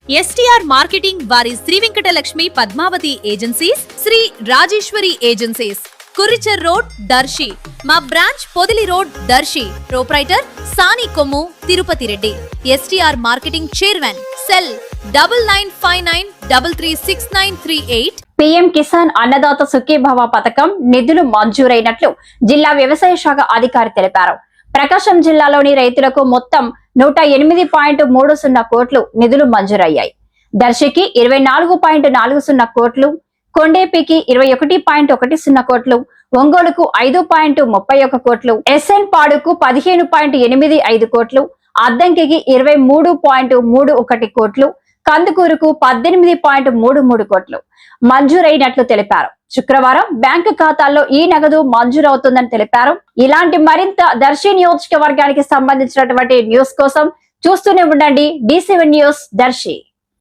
STR marketing వారి Shri Venkatalakshmi Padmavathi agencies, Shri Rajeshwari agencies, Kuricher road, Darsi. మా branch Podili road, Darsi. Proprietor Sani Kommu Tirupati Reddy. STR marketing chairman. Cell 9959336938. PM Kisan Annadata Sukhibhava పథకం నిధులు మంజూరైనట్లు జిల్లా వ్యవసాయ శాఖ అధికారి తెలిపారు. ప్రకాశం జిల్లాలోని రైతులకు మొత్తం 108.30 కోట్లు నిధులు మంజూరయ్యాయి. దర్శికి 24.40 కోట్లు, కొండేపికి 21.10 కోట్లు, ఒంగోలుకు 5.31 కోట్లు, ఎస్ఎన్ పాడుకు 15.85 కోట్లు, అద్దంకికి 23.31 కోట్లు, కందుకూరుకు 18.33 కోట్లు మంజూరైనట్లు తెలిపారు. శుక్రవారం బ్యాంకు ఖాతాల్లో ఈ నగదు మంజూరవుతుందని తెలిపారు. ఇలాంటి మరింత దర్శి నియోజకవర్గానికి సంబంధించినటువంటి న్యూస్ కోసం చూస్తూనే ఉండండి D7 న్యూస్ దర్శి.